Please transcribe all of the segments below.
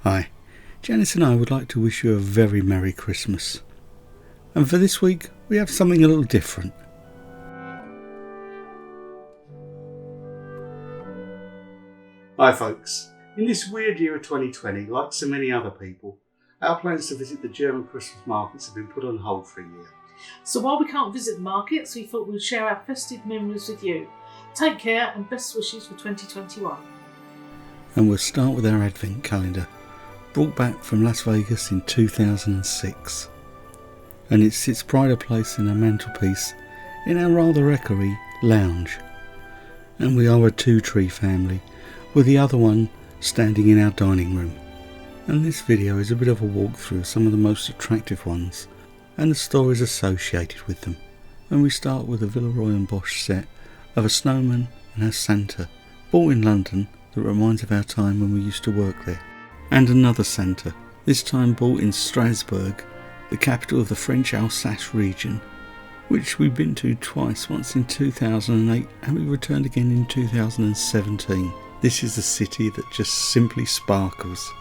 Hi, Janis and I would like to wish you a very Merry Christmas. And for this week, we have something a little different. Hi folks, in this weird year of 2020, like so many other people, our plans to visit the German Christmas markets have been put on hold for a year. So while we can't visit the markets, we thought we'd share our festive memories with you. Take care and best wishes for 2021. And we'll start with our Advent calendar, brought back from Las Vegas in 2006. And it sits pride of place in our mantelpiece in our rather echoey lounge. And we are a two-tree family, with the other one standing in our dining room. And this video is a bit of a walkthrough of some of the most attractive ones and the stories associated with them. And we start with a Villeroy and Bosch set of a snowman and a Santa, bought in London, that reminds of our time when we used to work there. And another Santa, this time bought in Strasbourg, the capital of the French Alsace region, which we've been to twice, once in 2008 and we returned again in 2017. This is a city that just simply sparkles.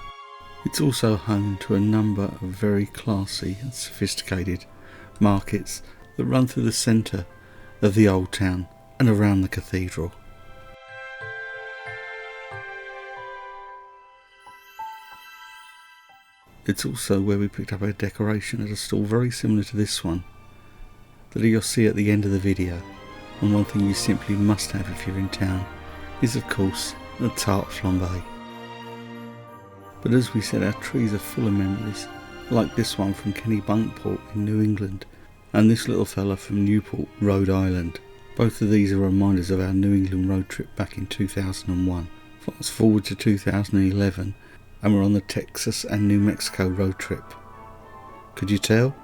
It's also home to a number of very classy and sophisticated markets that run through the centre of the old town and around the cathedral. It's also where we picked up our decoration at a stall very similar to this one that you'll see at the end of the video. And one thing you simply must have if you're in town is of course the tart flambe. But as we said, our trees are full of memories, like this one from Kennebunkport in New England and this little fella from Newport, Rhode Island. Both of these are reminders of our New England road trip back in 2001. Fast forward to 2011 and we're on the Texas and New Mexico road trip. Could you tell?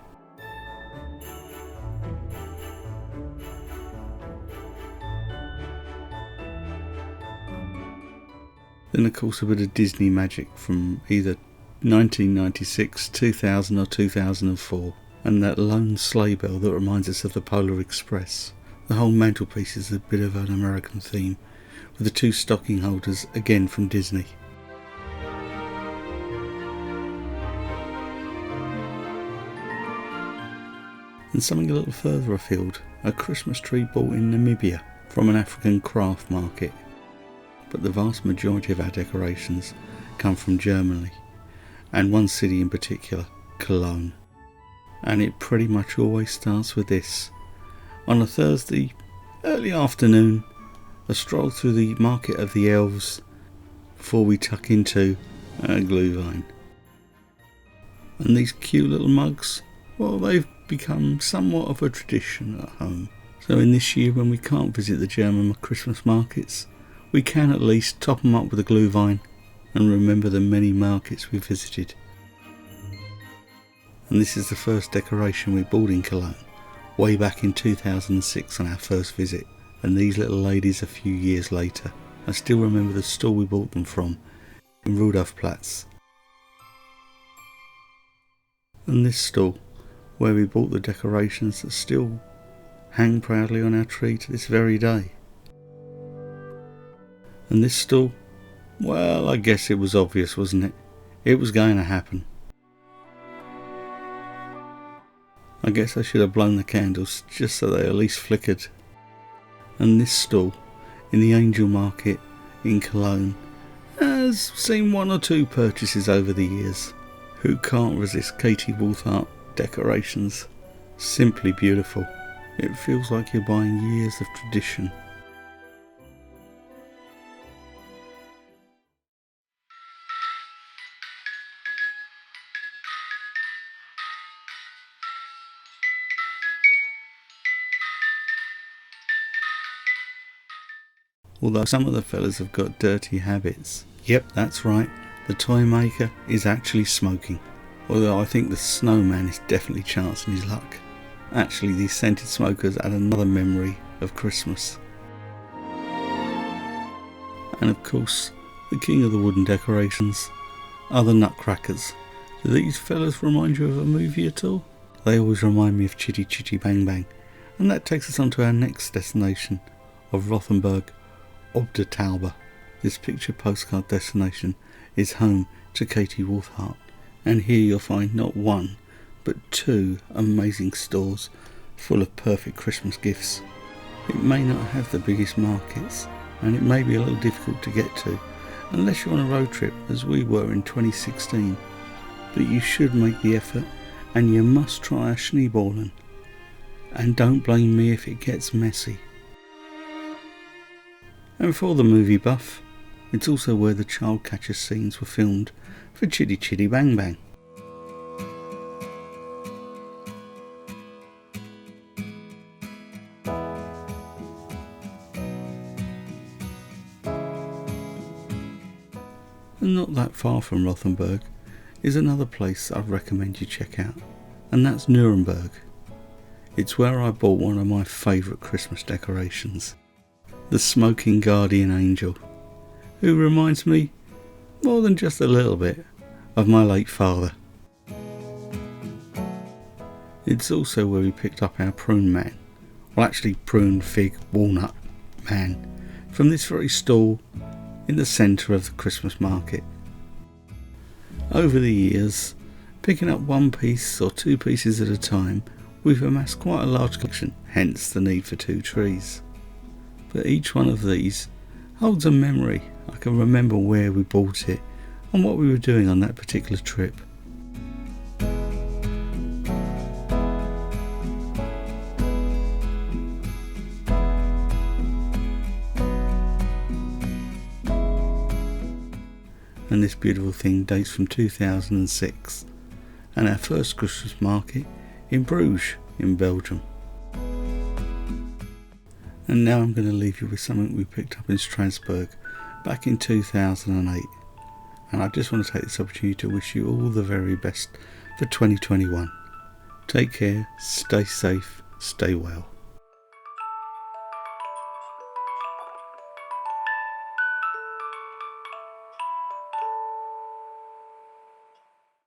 Then of course a bit of Disney magic from either 1996, 2000 or 2004, and that lone sleigh bell that reminds us of the Polar Express. The whole mantelpiece is a bit of an American theme, with the two stocking holders again from Disney. And something a little further afield, a Christmas tree bought in Namibia from an African craft market. But the vast majority of our decorations come from Germany, and one city in particular, Cologne. And it pretty much always starts with this. On a Thursday, early afternoon, a stroll through the market of the elves before we tuck into a glühwein. And these cute little mugs, well, they've become somewhat of a tradition at home. So in this year when we can't visit the German Christmas markets, we can at least top them up with a glühwein and remember the many markets we visited. And this is the first decoration we bought in Cologne, way back in 2006 on our first visit, and these little ladies a few years later. I still remember the store we bought them from, in Rudolfplatz. And this store, where we bought the decorations that still hang proudly on our tree to this very day. And this stall, well, I guess it was obvious, wasn't it? It was going to happen. I guess I should have blown the candles just so they at least flickered. And this stall, in the Angel Market in Cologne, has seen one or two purchases over the years. Who can't resist Katie Woolfhart decorations? Simply beautiful. It feels like you're buying years of tradition. Although some of the fellas have got dirty habits. Yep, that's right, the toy maker is actually smoking. Although I think the snowman is definitely chancing his luck. Actually, these scented smokers add another memory of Christmas. And of course, the king of the wooden decorations are the nutcrackers. Do these fellas remind you of a movie at all? They always remind me of Chitty Chitty Bang Bang. And that takes us on to our next destination of Rothenburg, ob der Tauber. This picture postcard destination is home to Katie Wolfhart, and here you'll find not one but two amazing stores full of perfect Christmas gifts. It may not have the biggest markets, and it may be a little difficult to get to unless you're on a road trip as we were in 2016, but you should make the effort, and you must try a Schneeballen, and don't blame me if it gets messy. And for the movie buff, it's also where the child catcher scenes were filmed for Chitty Chitty Bang Bang. And not that far from Rothenburg is another place I'd recommend you check out, and that's Nuremberg. It's where I bought one of my favourite Christmas decorations, the smoking guardian angel, who reminds me, more than just a little bit, of my late father. It's also where we picked up our prune man, well actually prune, fig, walnut man, from this very stall in the centre of the Christmas market. Over the years, picking up one piece or two pieces at a time, we've amassed quite a large collection, hence the need for two trees. But each one of these holds a memory. I can remember where we bought it and what we were doing on that particular trip. And this beautiful thing dates from 2006 and our first Christmas market in Bruges in Belgium. And now I'm going to leave you with something we picked up in Strasbourg back in 2008, and I just want to take this opportunity to wish you all the very best for 2021. Take care, stay safe, stay well.